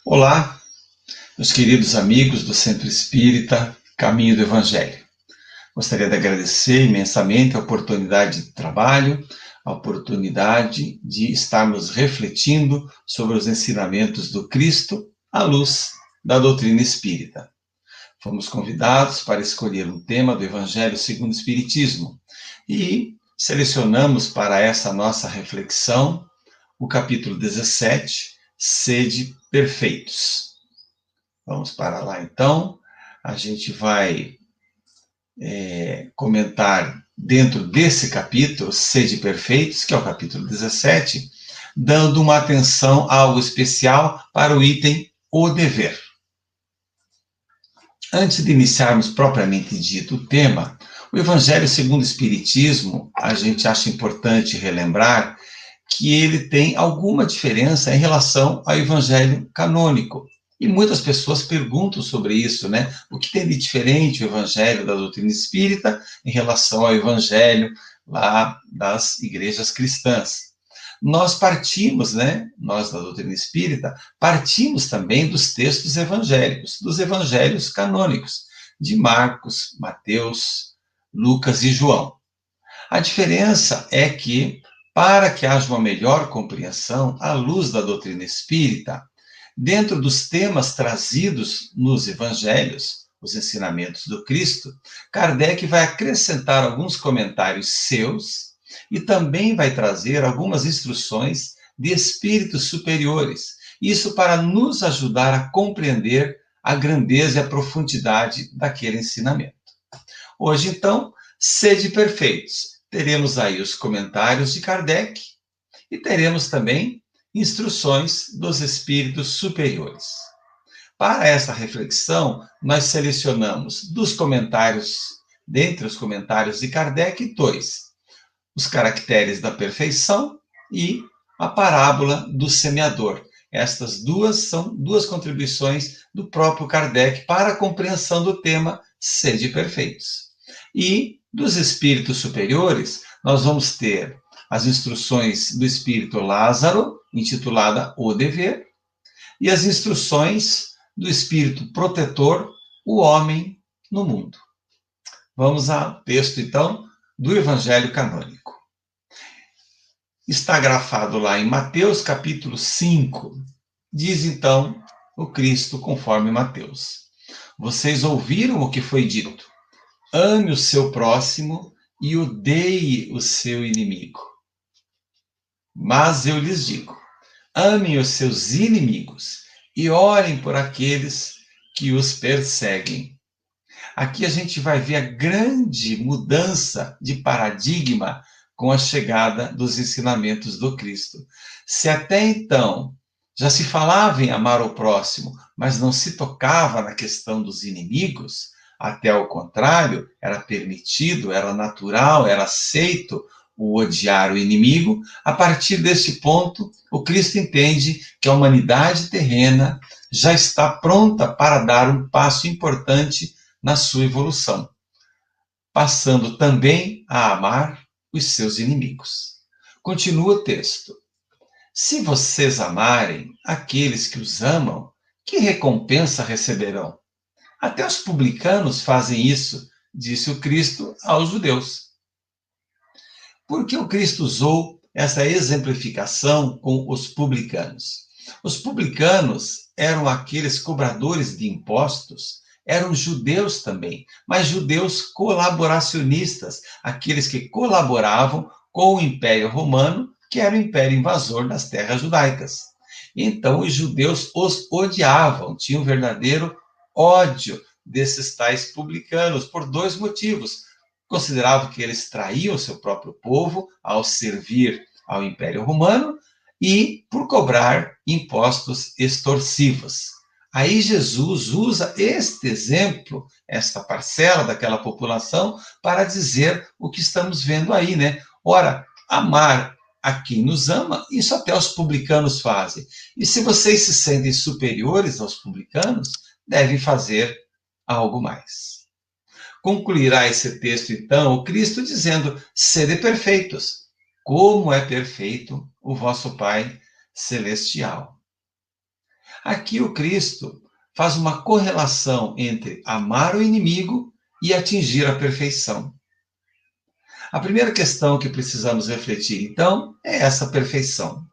Olá, meus queridos amigos do Centro Espírita Caminho do Evangelho. Gostaria de agradecer imensamente a oportunidade de trabalho, a oportunidade de estarmos refletindo sobre os ensinamentos do Cristo à luz da doutrina espírita. Fomos convidados para escolher um tema do Evangelho segundo o Espiritismo e selecionamos para essa nossa reflexão o capítulo 17, Sede Perfeitos. Vamos para lá, então. A gente vai comentar dentro desse capítulo, Sede Perfeitos, que é o capítulo 17, dando uma atenção algo especial para o item O Dever. Antes de iniciarmos propriamente dito o tema, o Evangelho segundo o Espiritismo, a gente acha importante relembrar que ele tem alguma diferença em relação ao Evangelho canônico. E muitas pessoas perguntam sobre isso, né? O que tem de diferente o Evangelho da doutrina espírita em relação ao Evangelho lá das igrejas cristãs? Nós partimos, né? Nós da doutrina espírita, partimos também dos textos evangélicos, dos evangelhos canônicos, de Marcos, Mateus, Lucas e João. A diferença é que, para que haja uma melhor compreensão à luz da doutrina espírita, dentro dos temas trazidos nos evangelhos, os ensinamentos do Cristo, Kardec vai acrescentar alguns comentários seus e também vai trazer algumas instruções de espíritos superiores. Isso para nos ajudar a compreender a grandeza e a profundidade daquele ensinamento. Hoje, então, sede perfeitos. Teremos aí os comentários de Kardec e teremos também instruções dos espíritos superiores. Para essa reflexão, nós selecionamos dos comentários, dentre os comentários de Kardec, dois: os caracteres da perfeição e a parábola do semeador. Estas duas são duas contribuições do próprio Kardec para a compreensão do tema Sede Perfeitos. E dos espíritos superiores, nós vamos ter as instruções do espírito Lázaro, intitulada O Dever, e as instruções do espírito protetor, O Homem no Mundo. Vamos ao texto, então, do Evangelho canônico. Está grafado lá em Mateus, capítulo 5. Diz, então, o Cristo conforme Mateus: vocês ouviram o que foi dito: ame o seu próximo e odeie o seu inimigo. Mas eu lhes digo: amem os seus inimigos e orem por aqueles que os perseguem. Aqui a gente vai ver a grande mudança de paradigma com a chegada dos ensinamentos do Cristo. Se até então já se falava em amar o próximo, mas não se tocava na questão dos inimigos, até ao contrário, era permitido, era natural, era aceito o odiar o inimigo. A partir desse ponto, o Cristo entende que a humanidade terrena já está pronta para dar um passo importante na sua evolução, passando também a amar os seus inimigos. Continua o texto: se vocês amarem aqueles que os amam, que recompensa receberão? Até os publicanos fazem isso, disse o Cristo aos judeus. Por que o Cristo usou essa exemplificação com os publicanos? Os publicanos eram aqueles cobradores de impostos, eram judeus também, mas judeus colaboracionistas, aqueles que colaboravam com o Império Romano, que era o império invasor das terras judaicas. Então, os judeus os odiavam, tinham um verdadeiro ódio desses tais publicanos, por dois motivos. Consideravam que eles traíam o seu próprio povo ao servir ao Império Romano e por cobrar impostos extorsivos. Aí Jesus usa este exemplo, esta parcela daquela população, para dizer o que estamos vendo aí, né? Ora, amar a quem nos ama, isso até os publicanos fazem. E se vocês se sentem superiores aos publicanos, devem fazer algo mais. Concluirá esse texto, então, o Cristo dizendo: sede perfeitos, como é perfeito o vosso Pai Celestial. Aqui o Cristo faz uma correlação entre amar o inimigo e atingir a perfeição. A primeira questão que precisamos refletir, então, é essa perfeição.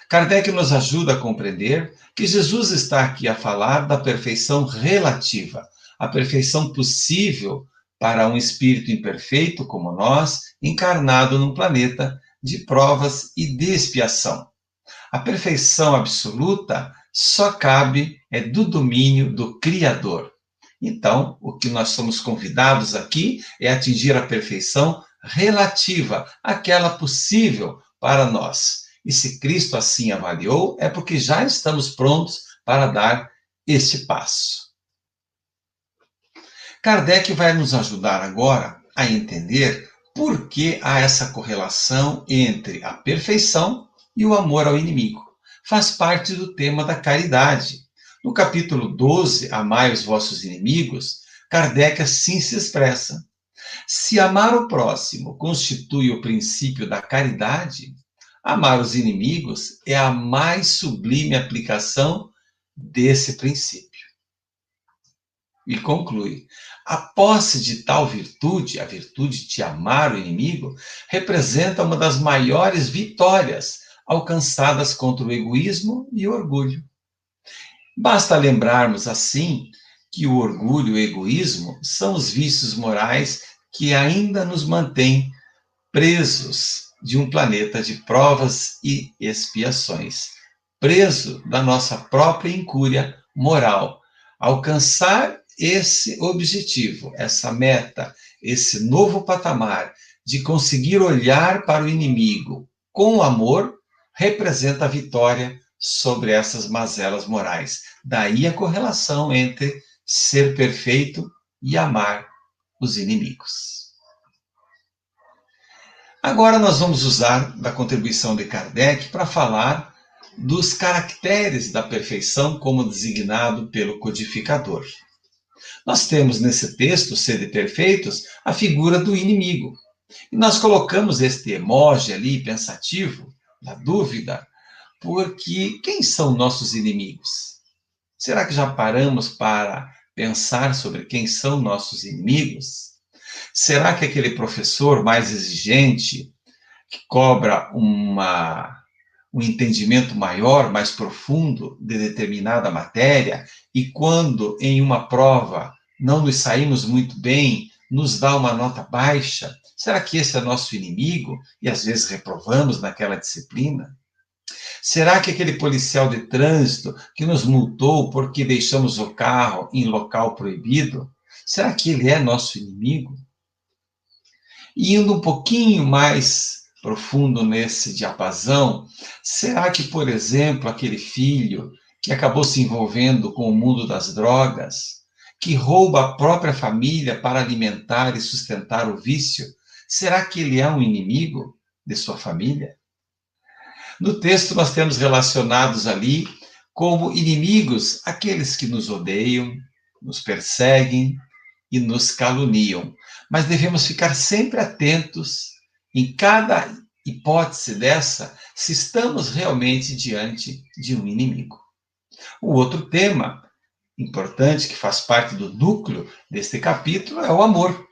Kardec nos ajuda a compreender que Jesus está aqui a falar da perfeição relativa, a perfeição possível para um espírito imperfeito como nós, encarnado num planeta de provas e de expiação. A perfeição absoluta só cabe do domínio do Criador. Então, o que nós somos convidados aqui é atingir a perfeição relativa, aquela possível para nós. E se Cristo assim avaliou, é porque já estamos prontos para dar este passo. Kardec vai nos ajudar agora a entender por que há essa correlação entre a perfeição e o amor ao inimigo. Faz parte do tema da caridade. No capítulo 12, Amai os vossos inimigos, Kardec assim se expressa: se amar o próximo constitui o princípio da caridade, amar os inimigos é a mais sublime aplicação desse princípio. E conclui: a posse de tal virtude, a virtude de amar o inimigo, representa uma das maiores vitórias alcançadas contra o egoísmo e o orgulho. Basta lembrarmos, assim, que o orgulho e o egoísmo são os vícios morais que ainda nos mantêm presos de um planeta de provas e expiações, preso da nossa própria incúria moral. Alcançar esse objetivo, essa meta, esse novo patamar de conseguir olhar para o inimigo com amor, representa a vitória sobre essas mazelas morais. Daí a correlação entre ser perfeito e amar os inimigos. Agora nós vamos usar da contribuição de Kardec para falar dos caracteres da perfeição como designado pelo codificador. Nós temos nesse texto, Sede Perfeitos, a figura do inimigo. E nós colocamos este emoji ali, pensativo, na dúvida, porque quem são nossos inimigos? Será que já paramos para pensar sobre quem são nossos inimigos? Será que aquele professor mais exigente, que cobra um entendimento maior, mais profundo de determinada matéria, e quando em uma prova não nos saímos muito bem, nos dá uma nota baixa, será que esse é nosso inimigo e às vezes reprovamos naquela disciplina? Será que aquele policial de trânsito que nos multou porque deixamos o carro em local proibido, será que ele é nosso inimigo? E indo um pouquinho mais profundo nesse diapasão, será que, por exemplo, aquele filho que acabou se envolvendo com o mundo das drogas, que rouba a própria família para alimentar e sustentar o vício, será que ele é um inimigo de sua família? No texto nós temos relacionados ali como inimigos aqueles que nos odeiam, nos perseguem e nos caluniam. Mas devemos ficar sempre atentos em cada hipótese dessa, se estamos realmente diante de um inimigo. O outro tema importante, que faz parte do núcleo deste capítulo, é o amor.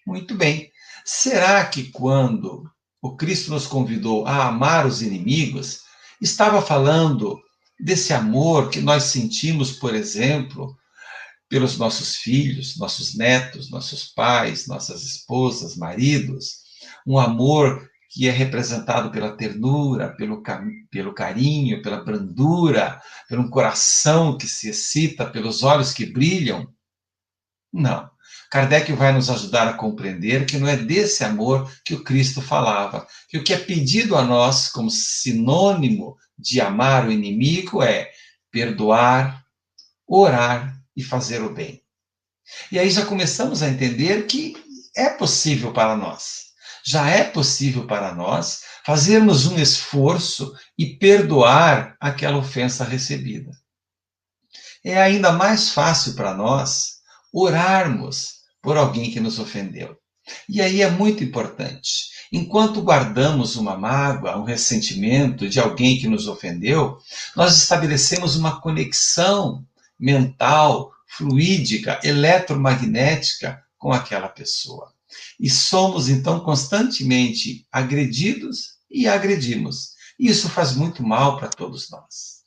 Muito bem. Será que quando o Cristo nos convidou a amar os inimigos, estava falando desse amor que nós sentimos, por exemplo, pelos nossos filhos, nossos netos, nossos pais, nossas esposas, maridos, um amor que é representado pela ternura, pelo carinho, pela brandura, pelo coração que se excita, pelos olhos que brilham? Não. Kardec vai nos ajudar a compreender que não é desse amor que o Cristo falava, que o que é pedido a nós como sinônimo de amar o inimigo é perdoar, orar e fazer o bem. E aí já começamos a entender que é possível para nós. Já é possível para nós fazermos um esforço e perdoar aquela ofensa recebida. É ainda mais fácil para nós orarmos por alguém que nos ofendeu. E aí é muito importante. Enquanto guardamos uma mágoa, um ressentimento de alguém que nos ofendeu, nós estabelecemos uma conexão mental, fluídica, eletromagnética com aquela pessoa. E somos, então, constantemente agredidos e agredimos. E isso faz muito mal para todos nós.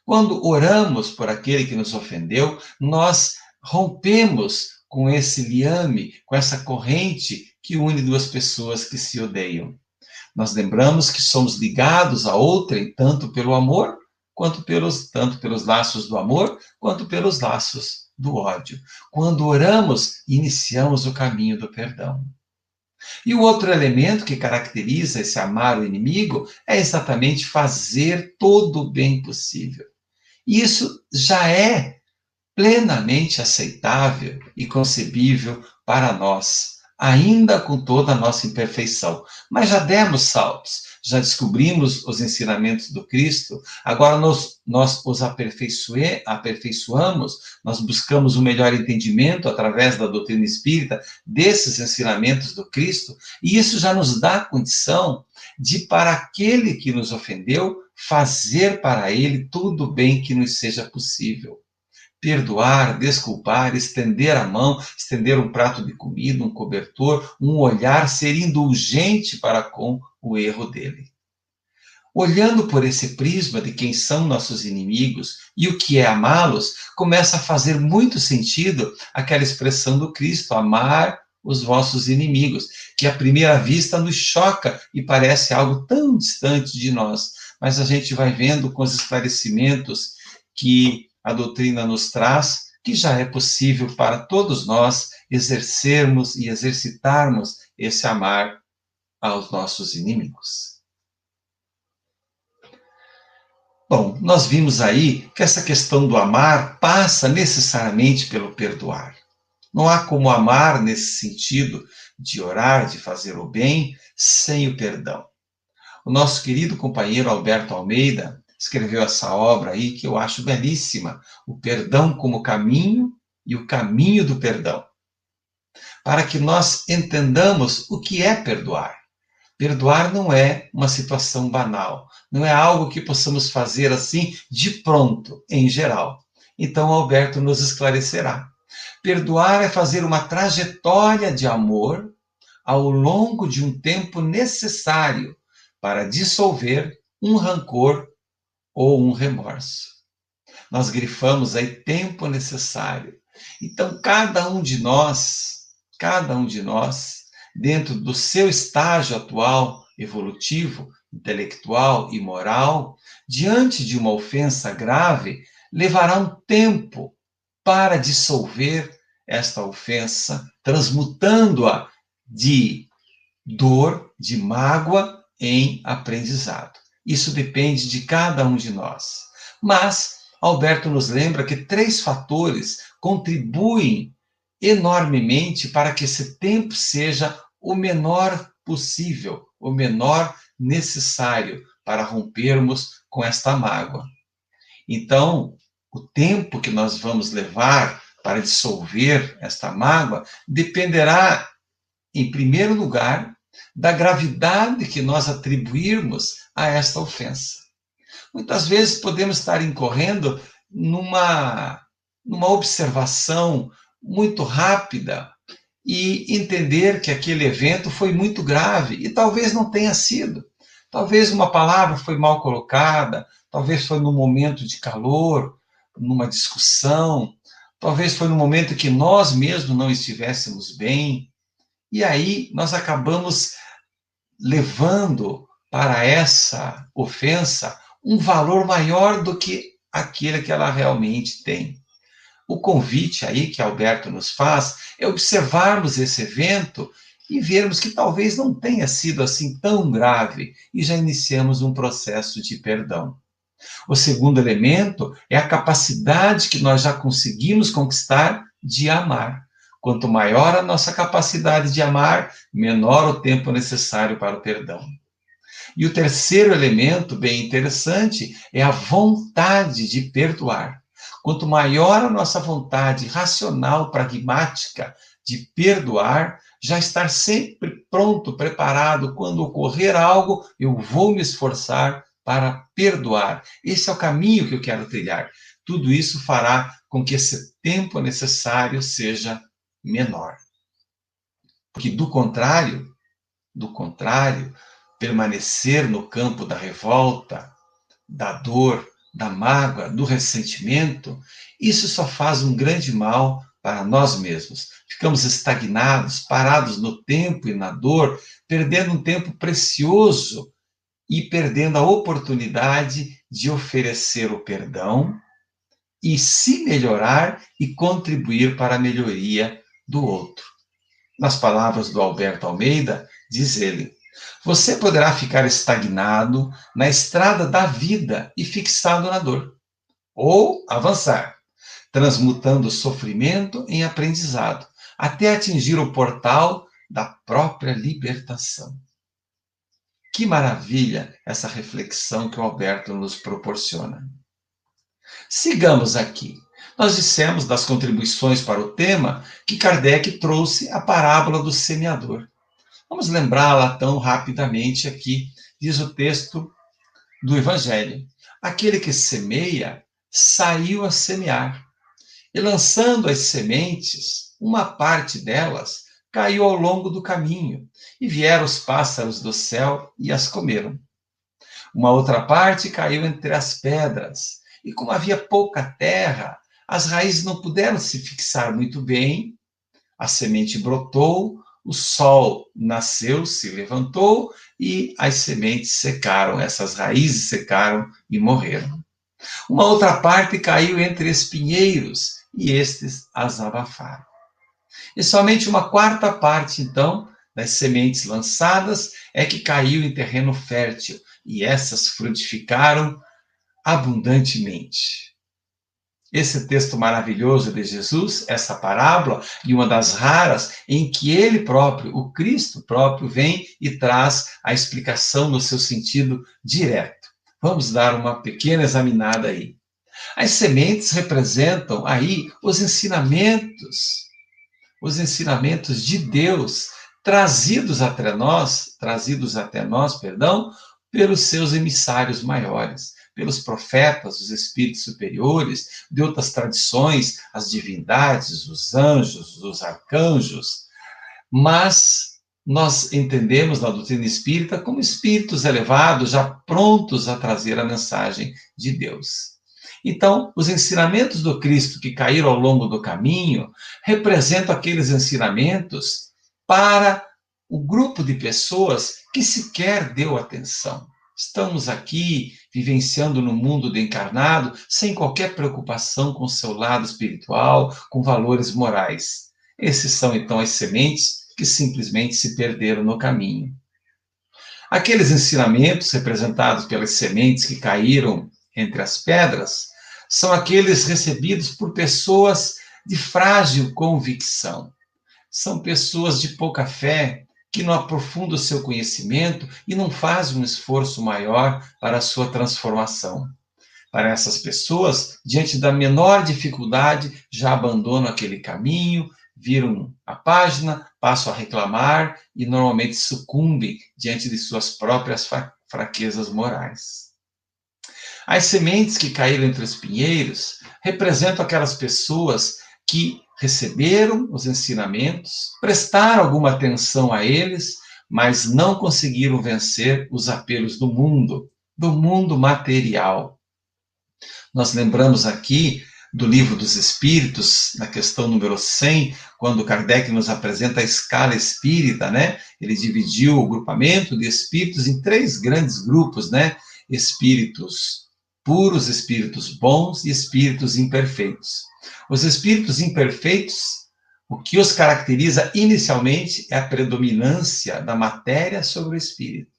Quando oramos por aquele que nos ofendeu, nós rompemos com esse liame, com essa corrente que une duas pessoas que se odeiam. Nós lembramos que somos ligados a outrem tanto pelo amor, tanto pelos laços do amor, quanto pelos laços do ódio. Quando oramos, iniciamos o caminho do perdão. E o outro elemento que caracteriza esse amar o inimigo é exatamente fazer todo o bem possível. Isso já é plenamente aceitável e concebível para nós, ainda com toda a nossa imperfeição. Mas já demos saltos, já descobrimos os ensinamentos do Cristo, agora nós os aperfeiçoamos, nós buscamos o melhor entendimento através da doutrina espírita desses ensinamentos do Cristo, e isso já nos dá a condição de, para aquele que nos ofendeu, fazer para ele tudo o bem que nos seja possível. Perdoar, desculpar, estender a mão, estender um prato de comida, um cobertor, um olhar, ser indulgente para com o erro dele. Olhando por esse prisma de quem são nossos inimigos e o que é amá-los, começa a fazer muito sentido aquela expressão do Cristo, amar os vossos inimigos, que à primeira vista nos choca e parece algo tão distante de nós, mas a gente vai vendo com os esclarecimentos que a doutrina nos traz, que já é possível para todos nós exercermos e exercitarmos esse amar aos nossos inimigos. Bom, nós vimos aí que essa questão do amar passa necessariamente pelo perdoar. Não há como amar nesse sentido de orar, de fazer o bem, sem o perdão. O nosso querido companheiro Alberto Almeida escreveu essa obra aí que eu acho belíssima, O Perdão como Caminho e o Caminho do Perdão, para que nós entendamos o que é perdoar. Perdoar não é uma situação banal, não é algo que possamos fazer assim de pronto, em geral. Então, Alberto nos esclarecerá. Perdoar é fazer uma trajetória de amor ao longo de um tempo necessário para dissolver um rancor ou um remorso. Nós grifamos aí tempo necessário. Então, cada um de nós, dentro do seu estágio atual, evolutivo, intelectual e moral, diante de uma ofensa grave, levará um tempo para dissolver esta ofensa, transmutando-a de dor, de mágoa, em aprendizado. Isso depende de cada um de nós. Mas Alberto nos lembra que 3 fatores contribuem enormemente para que esse tempo seja o menor possível, o menor necessário para rompermos com esta mágoa. Então, o tempo que nós vamos levar para dissolver esta mágoa dependerá, em primeiro lugar, da gravidade que nós atribuirmos a esta ofensa. Muitas vezes podemos estar incorrendo numa observação muito rápida e entender que aquele evento foi muito grave e talvez não tenha sido. Talvez uma palavra foi mal colocada, talvez foi num momento de calor, numa discussão, talvez foi num momento que nós mesmos não estivéssemos bem. E aí nós acabamos levando para essa ofensa um valor maior do que aquele que ela realmente tem. O convite aí que Alberto nos faz é observarmos esse evento e vermos que talvez não tenha sido assim tão grave e já iniciamos um processo de perdão. O segundo elemento é a capacidade que nós já conseguimos conquistar de amar. Quanto maior a nossa capacidade de amar, menor o tempo necessário para o perdão. E o terceiro elemento, bem interessante, é a vontade de perdoar. Quanto maior a nossa vontade racional, pragmática de perdoar, já estar sempre pronto, preparado, quando ocorrer algo, eu vou me esforçar para perdoar. Esse é o caminho que eu quero trilhar. Tudo isso fará com que esse tempo necessário seja menor. Porque do contrário, permanecer no campo da revolta, da dor, da mágoa, do ressentimento, isso só faz um grande mal para nós mesmos. Ficamos estagnados, parados no tempo e na dor, perdendo um tempo precioso e perdendo a oportunidade de oferecer o perdão e se melhorar e contribuir para a melhoria do outro. Nas palavras do Alberto Almeida, diz ele: você poderá ficar estagnado na estrada da vida e fixado na dor, ou avançar, transmutando o sofrimento em aprendizado, até atingir o portal da própria libertação. Que maravilha essa reflexão que o Alberto nos proporciona. Sigamos aqui. Nós dissemos das contribuições para o tema que Kardec trouxe a parábola do semeador. Vamos lembrá-la tão rapidamente aqui, diz o texto do Evangelho. Aquele que semeia saiu a semear, e lançando as sementes, uma parte delas caiu ao longo do caminho, e vieram os pássaros do céu e as comeram. Uma outra parte caiu entre as pedras, e como havia pouca terra, as raízes não puderam se fixar muito bem, a semente brotou, o sol nasceu, se levantou e as sementes secaram, essas raízes secaram e morreram. Uma outra parte caiu entre espinheiros e estes as abafaram. E somente uma quarta parte, então, das sementes lançadas é que caiu em terreno fértil e essas frutificaram abundantemente. Esse texto maravilhoso de Jesus, essa parábola, e uma das raras em que ele próprio, o Cristo próprio, vem e traz a explicação no seu sentido direto. Vamos dar uma pequena examinada aí. As sementes representam aí os ensinamentos de Deus trazidos até nós, pelos seus emissários maiores, pelos profetas, os espíritos superiores, de outras tradições, as divindades, os anjos, os arcanjos, mas nós entendemos na doutrina espírita como espíritos elevados, já prontos a trazer a mensagem de Deus. Então, os ensinamentos do Cristo que caíram ao longo do caminho representam aqueles ensinamentos para o grupo de pessoas que sequer deu atenção. Estamos aqui vivenciando no mundo do encarnado sem qualquer preocupação com o seu lado espiritual, com valores morais. Esses são, então, as sementes que simplesmente se perderam no caminho. Aqueles ensinamentos representados pelas sementes que caíram entre as pedras são aqueles recebidos por pessoas de frágil convicção. São pessoas de pouca fé, que não aprofundam o seu conhecimento e não fazem um esforço maior para a sua transformação. Para essas pessoas, diante da menor dificuldade, já abandonam aquele caminho, viram a página, passam a reclamar e normalmente sucumbem diante de suas próprias fraquezas morais. As sementes que caíram entre os pinheiros representam aquelas pessoas que receberam os ensinamentos, prestaram alguma atenção a eles, mas não conseguiram vencer os apelos do mundo material. Nós lembramos aqui do Livro dos Espíritos, na questão número 100, quando Kardec nos apresenta a escala espírita, né? Ele dividiu o grupamento de espíritos em 3 grandes grupos, né? Espíritos puros, espíritos bons e espíritos imperfeitos. Os espíritos imperfeitos, o que os caracteriza inicialmente é a predominância da matéria sobre o espírito.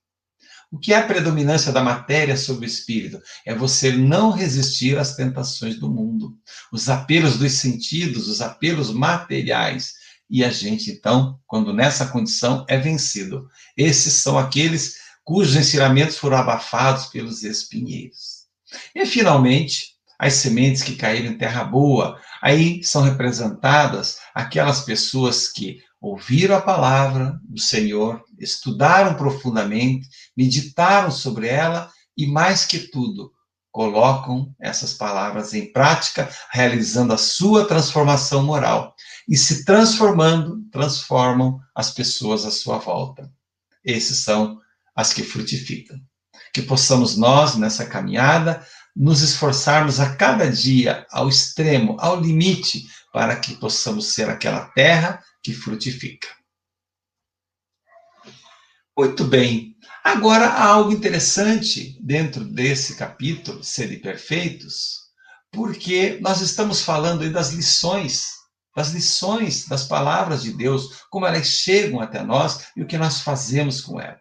O que é a predominância da matéria sobre o espírito? É você não resistir às tentações do mundo, os apelos dos sentidos, os apelos materiais. E a gente, então, quando nessa condição, é vencido. Esses são aqueles cujos ensinamentos foram abafados pelos espinheiros. E, finalmente, as sementes que caíram em terra boa, Aí são representadas aquelas pessoas que ouviram a palavra do Senhor, estudaram profundamente, meditaram sobre ela e, mais que tudo, colocam essas palavras em prática, realizando a sua transformação moral. E se transformando, transformam as pessoas à sua volta. Esses são as que frutificam. Que possamos nós, nessa caminhada, nos esforçarmos a cada dia ao extremo, ao limite, para que possamos ser aquela terra que frutifica. Muito bem. Agora, há algo interessante dentro desse capítulo, Sede Perfeitos, porque nós estamos falando aí das lições das palavras de Deus, como elas chegam até nós e o que nós fazemos com elas.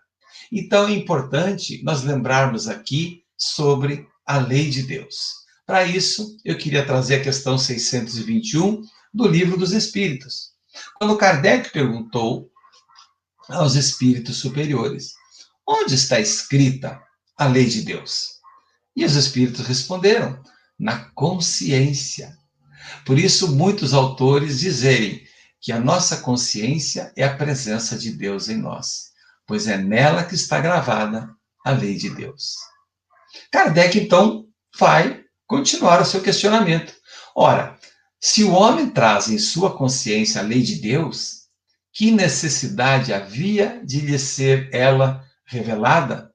Então, é importante nós lembrarmos aqui sobre a lei de Deus. Para isso, eu queria trazer a questão 621 do Livro dos Espíritos. Quando Kardec perguntou aos espíritos superiores: onde está escrita a lei de Deus? E os espíritos responderam: na consciência. Por isso, muitos autores dizem que a nossa consciência é a presença de Deus em nós, pois é nela que está gravada a lei de Deus. Kardec, então, vai continuar o seu questionamento. Ora, se o homem traz em sua consciência a lei de Deus, que necessidade havia de lhe ser ela revelada?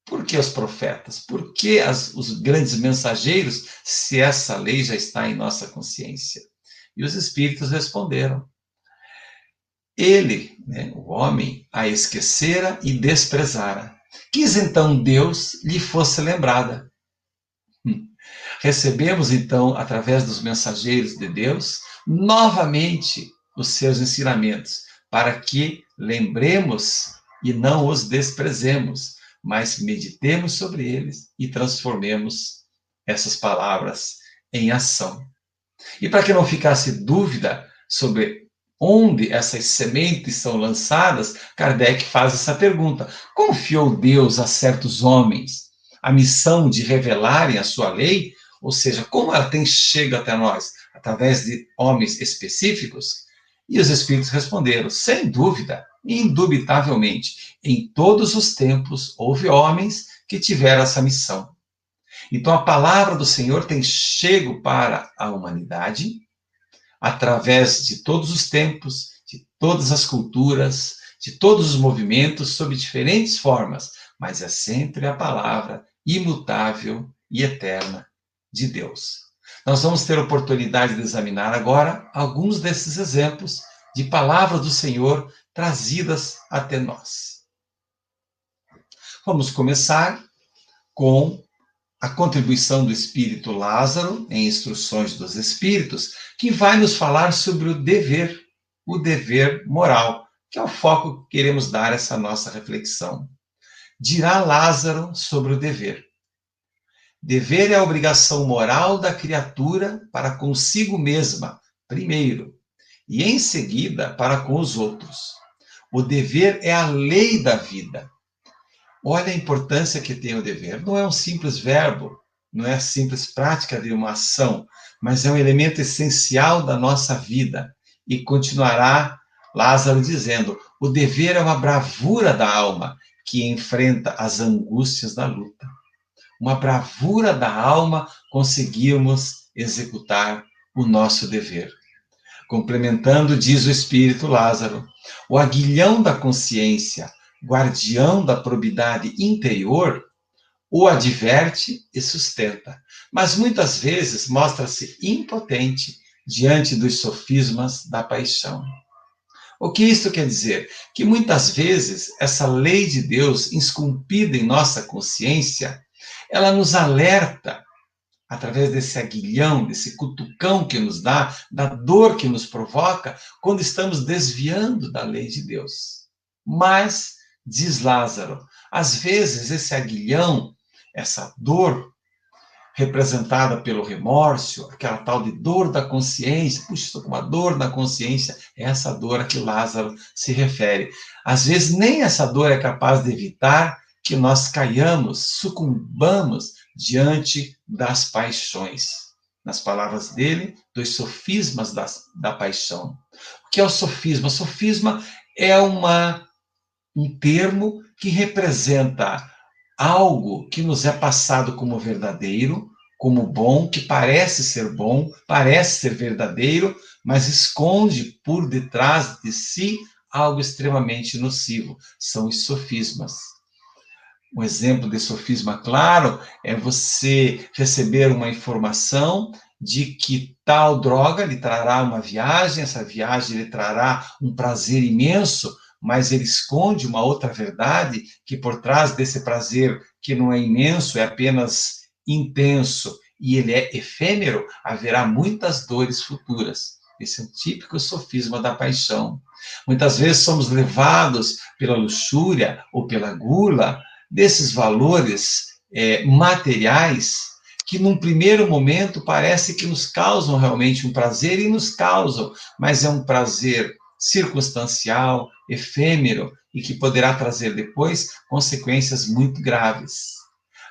Por que os profetas? Por que os grandes mensageiros, se essa lei já está em nossa consciência? E os espíritos responderam: ele, o homem, a esquecera e desprezara. Quis então Deus lhe fosse lembrada. Recebemos então, através dos mensageiros de Deus, novamente os seus ensinamentos, para que lembremos e não os desprezemos, mas meditemos sobre eles e transformemos essas palavras em ação. E para que não ficasse dúvida sobre onde essas sementes são lançadas, Kardec faz essa pergunta: confiou Deus a certos homens a missão de revelarem a sua lei? Ou seja, como ela tem chego até nós? Através de homens específicos? E os espíritos responderam: sem dúvida, indubitavelmente, em todos os tempos houve homens que tiveram essa missão. Então a palavra do Senhor tem chego para a humanidade através de todos os tempos, de todas as culturas, de todos os movimentos, sob diferentes formas, mas é sempre a palavra imutável e eterna de Deus. Nós vamos ter oportunidade de examinar agora alguns desses exemplos de palavras do Senhor trazidas até nós. Vamos começar com a contribuição do Espírito Lázaro em Instruções dos Espíritos, que vai nos falar sobre o dever moral, que é o foco que queremos dar a essa nossa reflexão. Dirá Lázaro sobre o dever. Dever é a obrigação moral da criatura para consigo mesma, primeiro, e em seguida para com os outros. O dever é a lei da vida. Olha a importância que tem o dever. Não é um simples verbo, não é a simples prática de uma ação, mas é um elemento essencial da nossa vida. E continuará Lázaro dizendo: o dever é uma bravura da alma que enfrenta as angústias da luta. Uma bravura da alma conseguirmos executar o nosso dever. Complementando, diz o Espírito Lázaro: o aguilhão da consciência, guardião da probidade interior, o adverte e sustenta, mas muitas vezes mostra-se impotente diante dos sofismas da paixão. O que isto quer dizer? Que muitas vezes essa lei de Deus esculpida em nossa consciência, ela nos alerta através desse aguilhão, desse cutucão que nos dá, da dor que nos provoca quando estamos desviando da lei de Deus. Mas, diz Lázaro, às vezes esse aguilhão, essa dor representada pelo remorso, aquela tal de dor da consciência, puxa, estou com uma dor na consciência, é essa dor a que Lázaro se refere. Às vezes nem essa dor é capaz de evitar que nós caiamos, sucumbamos diante das paixões. nas palavras dele, dos sofismas da paixão. O que é o sofisma? O sofisma é um termo que representa algo que nos é passado como verdadeiro, como bom, que parece ser bom, parece ser verdadeiro, mas esconde por detrás de si algo extremamente nocivo. São os sofismas. Um exemplo de sofisma claro é você receber uma informação de que tal droga lhe trará uma viagem, essa viagem lhe trará um prazer imenso, mas ele esconde uma outra verdade, que por trás desse prazer, que não é imenso, é apenas intenso, e ele é efêmero, haverá muitas dores futuras. Esse é um típico sofisma da paixão. Muitas vezes somos levados pela luxúria ou pela gula, desses valores materiais que num primeiro momento parece que nos causam realmente um prazer, e nos causam, mas é um prazer circunstancial, efêmero, e que poderá trazer depois consequências muito graves.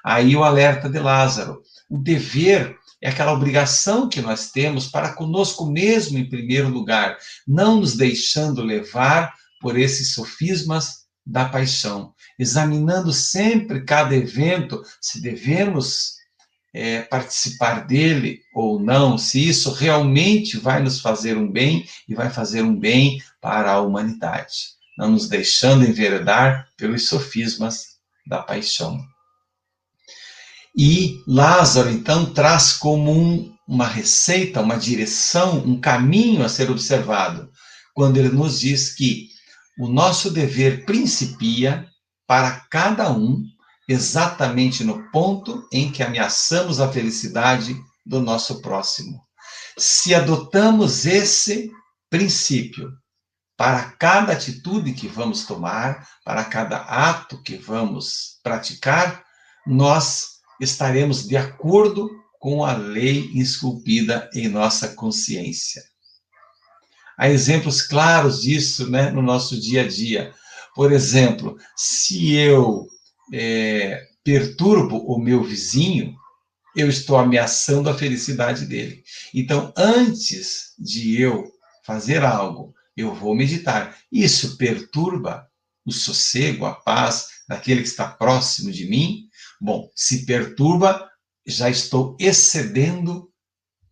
Aí o alerta de Lázaro. O dever é aquela obrigação que nós temos para conosco mesmo, em primeiro lugar, não nos deixando levar por esses sofismas da paixão, examinando sempre cada evento, se devemos participar dele ou não, se isso realmente vai nos fazer um bem e vai fazer um bem para a humanidade, não nos deixando enveredar pelos sofismas da paixão. E Lázaro, então, traz como uma receita, uma direção, um caminho a ser observado, quando ele nos diz que o nosso dever principia para cada um exatamente no ponto em que ameaçamos a felicidade do nosso próximo. Se adotamos esse princípio para cada atitude que vamos tomar, para cada ato que vamos praticar, nós estaremos de acordo com a lei esculpida em nossa consciência. Há exemplos claros disso, né, no nosso dia a dia. Por exemplo, se eu perturbo o meu vizinho, eu estou ameaçando a felicidade dele. Então, antes de eu fazer algo, eu vou meditar. Isso perturba o sossego, a paz daquele que está próximo de mim? Bom, se perturba, já estou excedendo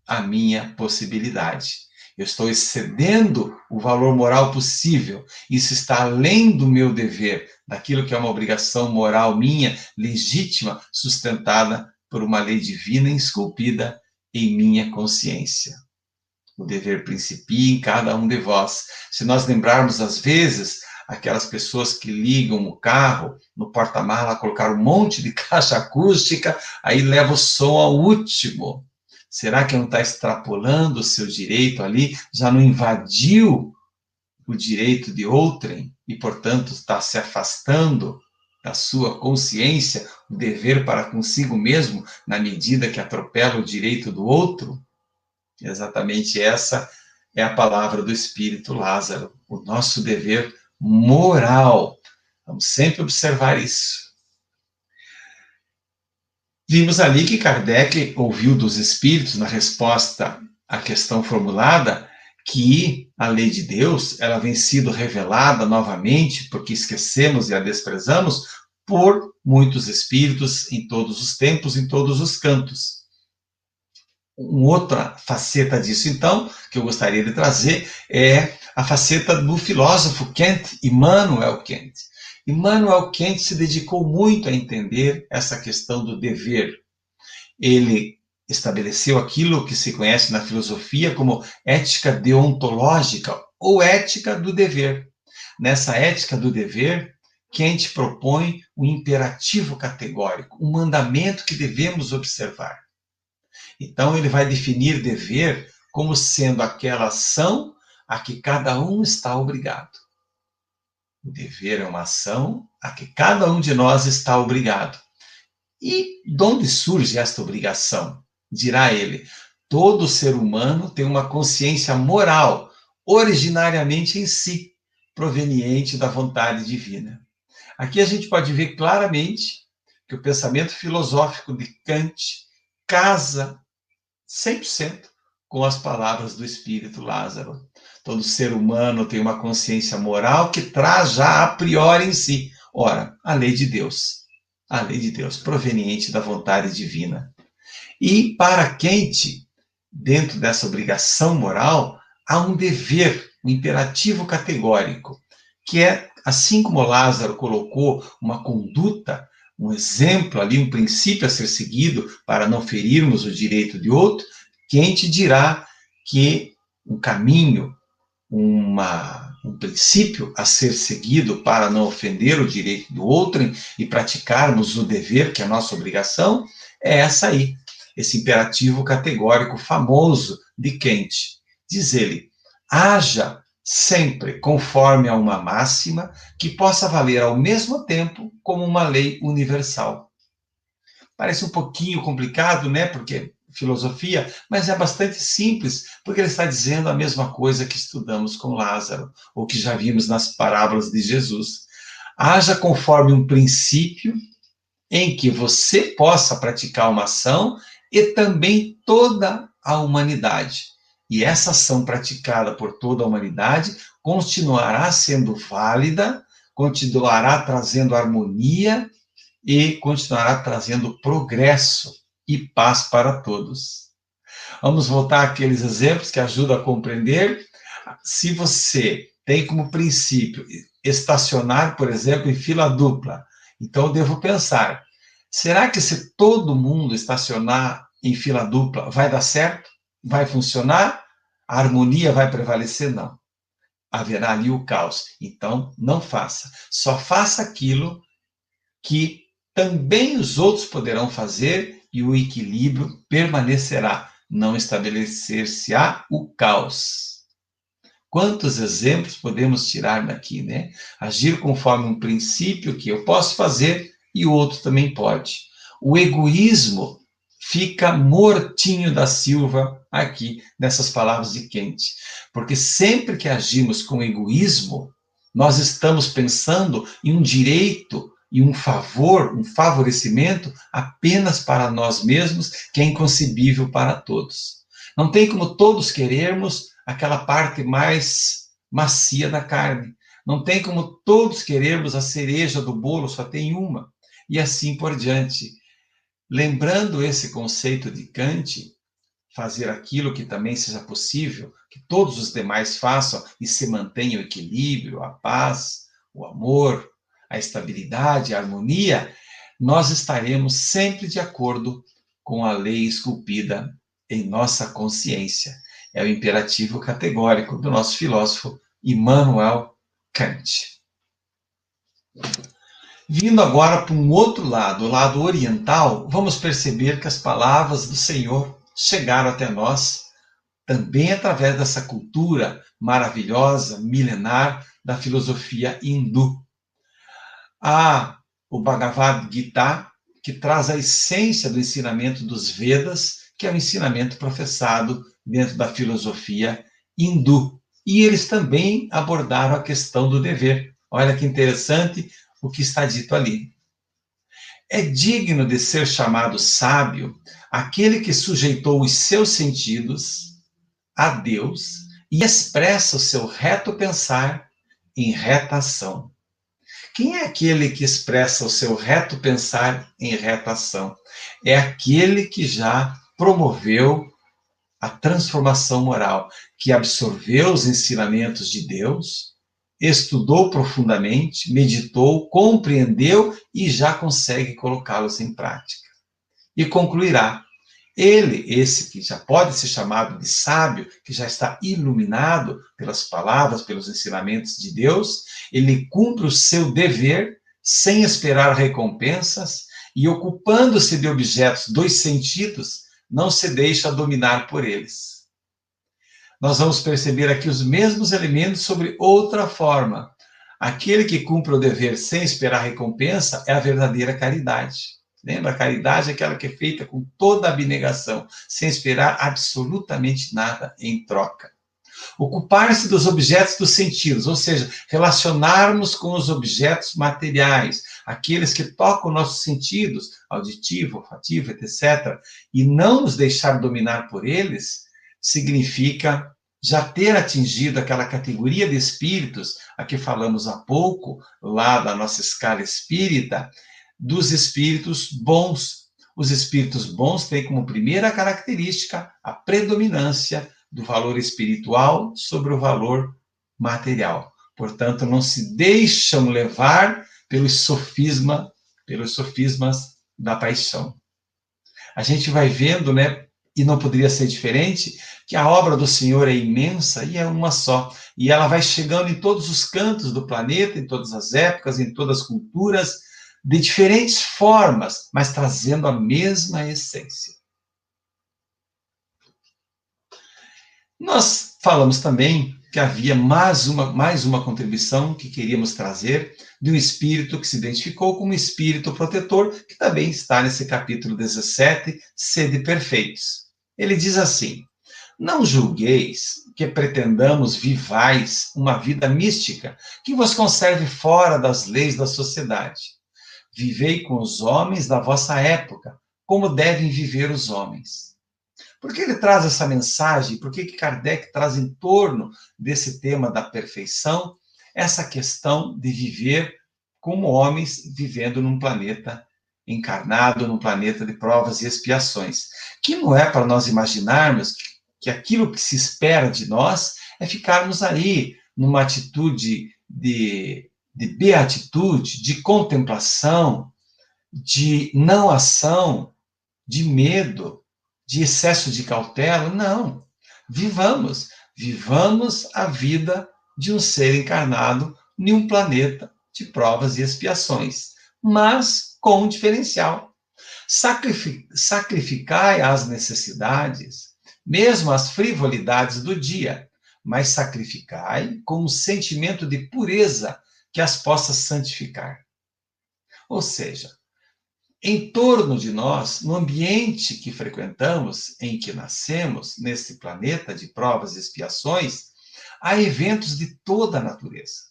a minha possibilidade. Eu estou excedendo o valor moral possível. Isso está além do meu dever, daquilo que é uma obrigação moral minha, legítima, sustentada por uma lei divina esculpida em minha consciência. O dever principia em cada um de vós. Se nós lembrarmos, às vezes, aquelas pessoas que ligam o carro no porta-mala, colocar um monte de caixa acústica, aí leva o som ao último. Será que não está extrapolando o seu direito ali? Já não invadiu o direito de outrem e, portanto, está se afastando da sua consciência, o dever para consigo mesmo, na medida que atropela o direito do outro? Exatamente essa é a palavra do Espírito Lázaro, o nosso dever moral. Vamos sempre observar isso. Vimos ali que Kardec ouviu dos espíritos, na resposta à questão formulada, que a lei de Deus ela vem sido revelada novamente, porque esquecemos e a desprezamos, por muitos espíritos em todos os tempos, em todos os cantos. Uma outra faceta disso, então, que eu gostaria de trazer, é a faceta do filósofo Kant, Immanuel Kant. Immanuel Kant se dedicou muito a entender essa questão do dever. Ele estabeleceu aquilo que se conhece na filosofia como ética deontológica ou ética do dever. Nessa ética do dever, Kant propõe um imperativo categórico, um mandamento que devemos observar. Então, ele vai definir dever como sendo aquela ação a que cada um está obrigado. O dever é uma ação a que cada um de nós está obrigado. E de onde surge esta obrigação? Dirá ele, todo ser humano tem uma consciência moral, originariamente em si, proveniente da vontade divina. Aqui a gente pode ver claramente que o pensamento filosófico de Kant casa 100% com as palavras do Espírito Lázaro. Todo ser humano tem uma consciência moral que traz já a priori em si. Ora, a lei de Deus, proveniente da vontade divina. E para Kant, dentro dessa obrigação moral, há um dever, um imperativo categórico, que é, assim como Lázaro colocou uma conduta, um exemplo ali, um princípio a ser seguido para não ferirmos o direito de outro, Kant dirá que um caminho, um princípio a ser seguido para não ofender o direito do outro e praticarmos o dever, que é a nossa obrigação, é essa aí, esse imperativo categórico famoso de Kant. Diz ele, haja sempre conforme a uma máxima que possa valer ao mesmo tempo como uma lei universal. Parece um pouquinho complicado, né? Porque filosofia, mas é bastante simples, porque ele está dizendo a mesma coisa que estudamos com Lázaro, ou que já vimos nas parábolas de Jesus. Haja conforme um princípio em que você possa praticar uma ação e também toda a humanidade. E essa ação praticada por toda a humanidade continuará sendo válida, continuará trazendo harmonia e continuará trazendo progresso e paz para todos. Vamos voltar àqueles exemplos que ajudam a compreender. Se você tem como princípio estacionar, por exemplo, em fila dupla, então eu devo pensar, será que se todo mundo estacionar em fila dupla vai dar certo? Vai funcionar? A harmonia vai prevalecer? Não. Haverá ali o caos. Então, não faça. Só faça aquilo que também os outros poderão fazer e o equilíbrio permanecerá. Não estabelecer-se-á o caos. Quantos exemplos podemos tirar daqui, né? Agir conforme um princípio que eu posso fazer e o outro também pode. O egoísmo fica mortinho da Silva aqui, nessas palavras de Kant. Porque sempre que agimos com egoísmo, nós estamos pensando em um direito e um favor, um favorecimento apenas para nós mesmos, que é inconcebível para todos. Não tem como todos querermos aquela parte mais macia da carne. Não tem como todos querermos a cereja do bolo, só tem uma. E assim por diante. Lembrando esse conceito de Kant, fazer aquilo que também seja possível, que todos os demais façam e se mantenha o equilíbrio, a paz, o amor, a estabilidade, a harmonia, nós estaremos sempre de acordo com a lei esculpida em nossa consciência. É o imperativo categórico do nosso filósofo Immanuel Kant. Vindo agora para um outro lado, o lado oriental, vamos perceber que as palavras do Senhor chegaram até nós também através dessa cultura maravilhosa, milenar, da filosofia hindu. Há o Bhagavad Gita, que traz a essência do ensinamento dos Vedas, que é o ensinamento professado dentro da filosofia hindu. E eles também abordaram a questão do dever. Olha que interessante o que está dito ali. É digno de ser chamado sábio aquele que sujeitou os seus sentidos a Deus e expressa o seu reto pensar em reta ação. Quem é aquele que expressa o seu reto pensar em reta ação? É aquele que já promoveu a transformação moral, que absorveu os ensinamentos de Deus, estudou profundamente, meditou, compreendeu e já consegue colocá-los em prática. E concluirá. Ele, esse que já pode ser chamado de sábio, que já está iluminado pelas palavras, pelos ensinamentos de Deus, ele cumpre o seu dever sem esperar recompensas e, ocupando-se de objetos dos sentidos, não se deixa dominar por eles. Nós vamos perceber aqui os mesmos elementos sobre outra forma. Aquele que cumpre o dever sem esperar recompensa é a verdadeira caridade. Lembra? A caridade é aquela que é feita com toda a abnegação, sem esperar absolutamente nada em troca. Ocupar-se dos objetos dos sentidos, ou seja, relacionarmos com os objetos materiais, aqueles que tocam nossos sentidos, auditivo, olfativo, etc., e não nos deixar dominar por eles, significa já ter atingido aquela categoria de espíritos a que falamos há pouco, lá da nossa escala espírita, dos espíritos bons. Os espíritos bons têm como primeira característica a predominância do valor espiritual sobre o valor material. Portanto, não se deixam levar pelos sofismas da paixão. A gente vai vendo, né, e não poderia ser diferente, que a obra do Senhor é imensa e é uma só. E ela vai chegando em todos os cantos do planeta, em todas as épocas, em todas as culturas, de diferentes formas, mas trazendo a mesma essência. Nós falamos também que havia mais uma contribuição que queríamos trazer de um espírito que se identificou como espírito protetor, que também está nesse capítulo 17, Sede Perfeitos. Ele diz assim: não julgueis que pretendamos vivais uma vida mística que vos conserve fora das leis da sociedade. Vivei com os homens da vossa época, como devem viver os homens. Por que ele traz essa mensagem? Por que Kardec traz em torno desse tema da perfeição essa questão de viver como homens vivendo num planeta encarnado, num planeta de provas e expiações? Que não é para nós imaginarmos que aquilo que se espera de nós é ficarmos aí numa atitude de beatitude, de contemplação, de não ação, de medo, de excesso de cautela. Não. Vivamos a vida de um ser encarnado em um planeta de provas e expiações, mas com um diferencial. Sacrificai as necessidades, mesmo as frivolidades do dia, mas sacrificai com um sentimento de pureza que as possa santificar. Ou seja, em torno de nós, no ambiente que frequentamos, em que nascemos, nesse planeta de provas e expiações, há eventos de toda a natureza.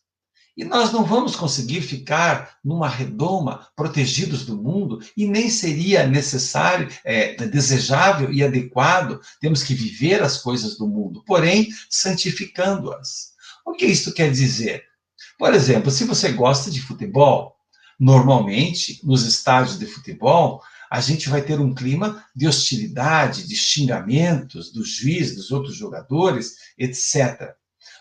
E nós não vamos conseguir ficar numa redoma, protegidos do mundo, e nem seria necessário, desejável e adequado, temos que viver as coisas do mundo, porém, santificando-as. O que isto quer dizer? Por exemplo, se você gosta de futebol, normalmente, nos estádios de futebol, a gente vai ter um clima de hostilidade, de xingamentos do juiz, dos outros jogadores, etc.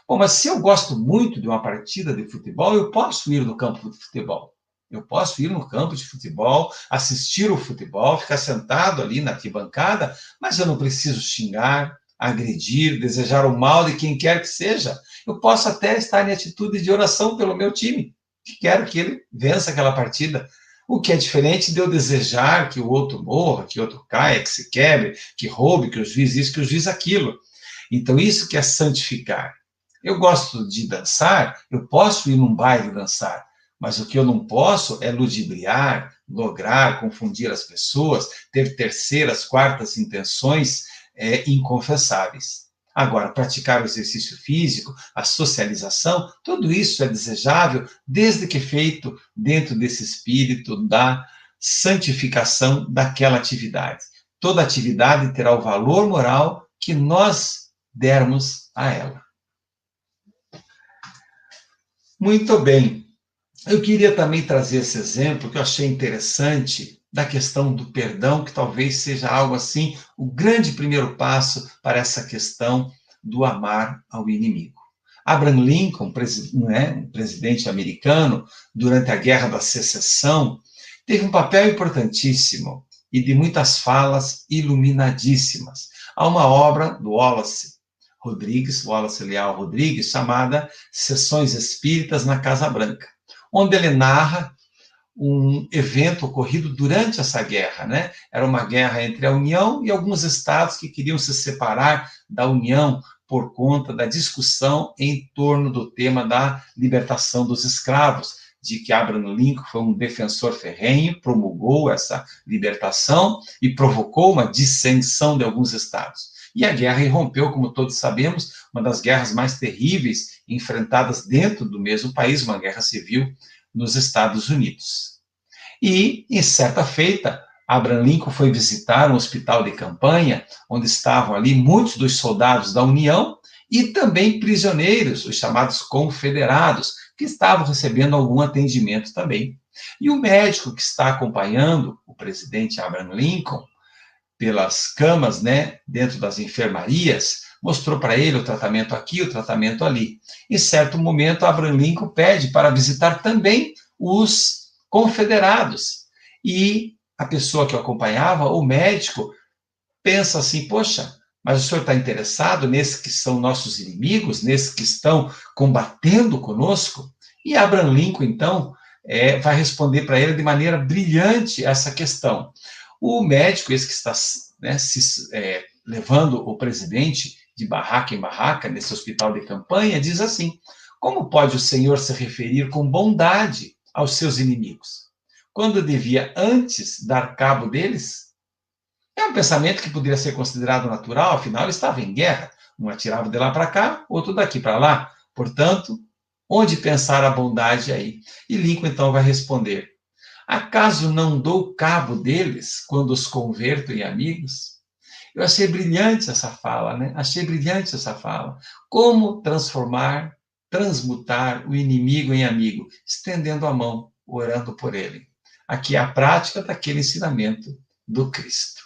Bom, mas se eu gosto muito de uma partida de futebol, eu posso ir no campo de futebol. Eu posso ir no campo de futebol, assistir o futebol, ficar sentado ali na arquibancada, mas eu não preciso xingar, agredir, desejar o mal de quem quer que seja. Eu posso até estar em atitude de oração pelo meu time, que quero que ele vença aquela partida. O que é diferente de eu desejar que o outro morra, que o outro caia, que se quebre, que roube, que o juiz isso, que o juiz aquilo. Então, isso que é santificar. Eu gosto de dançar, eu posso ir num baile dançar, mas o que eu não posso é ludibriar, lograr, confundir as pessoas, ter terceiras, quartas intenções inconfessáveis. Agora, praticar o exercício físico, a socialização, tudo isso é desejável, desde que feito dentro desse espírito da santificação daquela atividade. Toda atividade terá o valor moral que nós dermos a ela. Muito bem. Eu queria também trazer esse exemplo que eu achei interessante da questão do perdão, que talvez seja algo assim, o grande primeiro passo para essa questão do amar ao inimigo. Abraham Lincoln, um presidente americano, durante a Guerra da Secessão, teve um papel importantíssimo e de muitas falas iluminadíssimas. Há uma obra do Wallace Leal Rodrigues, chamada Sessões Espíritas na Casa Branca, onde ele narra um evento ocorrido durante essa guerra, né? Era uma guerra entre a União e alguns estados que queriam se separar da União por conta da discussão em torno do tema da libertação dos escravos, de que Abraham Lincoln foi um defensor ferrenho, promulgou essa libertação e provocou uma dissensão de alguns estados. E a guerra irrompeu, como todos sabemos, uma das guerras mais terríveis enfrentadas dentro do mesmo país, uma guerra civil nos Estados Unidos. E, em certa feita, Abraham Lincoln foi visitar um hospital de campanha, onde estavam ali muitos dos soldados da União e também prisioneiros, os chamados confederados, que estavam recebendo algum atendimento também. E o médico que está acompanhando o presidente Abraham Lincoln pelas camas, né, dentro das enfermarias, mostrou para ele o tratamento aqui, o tratamento ali. Em certo momento, Abraham Lincoln pede para visitar também os confederados. E a pessoa que o acompanhava, o médico, pensa assim: poxa, mas o senhor está interessado nesses que são nossos inimigos, nesses que estão combatendo conosco? E Abraham Lincoln, então, vai responder para ele de maneira brilhante essa questão. O médico, esse que está, né, levando o presidente de barraca em barraca nesse hospital de campanha, diz assim: como pode o senhor se referir com bondade aos seus inimigos, quando devia antes dar cabo deles? É um pensamento que poderia ser considerado natural, afinal ele estava em guerra. Um atirava de lá para cá, outro daqui para lá. Portanto, onde pensar a bondade aí? E Lincoln então vai responder: acaso não dou cabo deles quando os converto em amigos? Eu achei brilhante essa fala, né? Achei brilhante essa fala. Como transmutar o inimigo em amigo, estendendo a mão, orando por ele. Aqui é a prática daquele ensinamento do Cristo.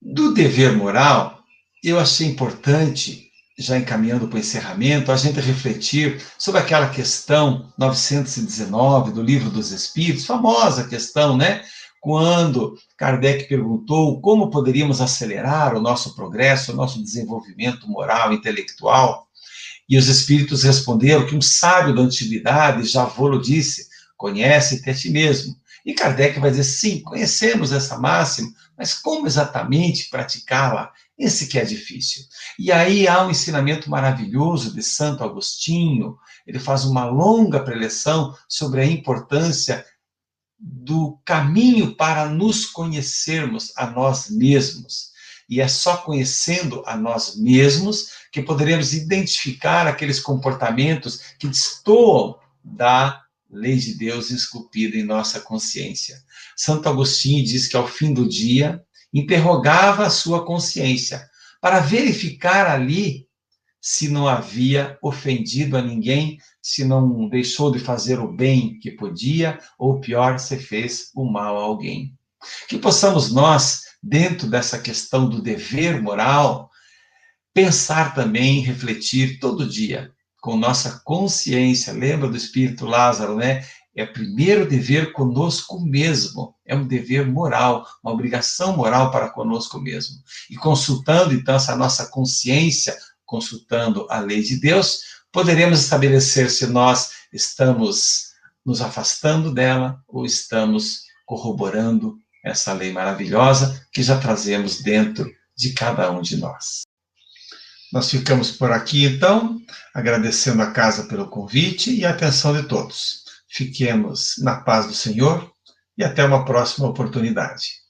Do dever moral, eu achei importante, já encaminhando para o encerramento, a gente refletir sobre aquela questão 919 do Livro dos Espíritos, famosa questão, né? Quando Kardec perguntou como poderíamos acelerar o nosso progresso, o nosso desenvolvimento moral, intelectual, e os Espíritos responderam que um sábio da antiguidade já vô-lo disse: conhece-te a ti mesmo. E Kardec vai dizer: sim, conhecemos essa máxima, mas como exatamente praticá-la? Esse que é difícil. E aí há um ensinamento maravilhoso de Santo Agostinho. Ele faz uma longa preleção sobre a importância do caminho para nos conhecermos a nós mesmos. E é só conhecendo a nós mesmos que poderemos identificar aqueles comportamentos que destoam da lei de Deus esculpida em nossa consciência. Santo Agostinho diz que ao fim do dia interrogava a sua consciência para verificar ali se não havia ofendido a ninguém, se não deixou de fazer o bem que podia, ou pior, se fez o mal a alguém. Que possamos nós, dentro dessa questão do dever moral, pensar também, refletir todo dia, com nossa consciência. Lembra do Espírito Lázaro, né? É primeiro dever conosco mesmo, é um dever moral, uma obrigação moral para conosco mesmo. E consultando, então, essa nossa consciência, consultando a lei de Deus, poderemos estabelecer se nós estamos nos afastando dela ou estamos corroborando essa lei maravilhosa que já trazemos dentro de cada um de nós. Nós ficamos por aqui, então, agradecendo a casa pelo convite e a atenção de todos. Fiquemos na paz do Senhor e até uma próxima oportunidade.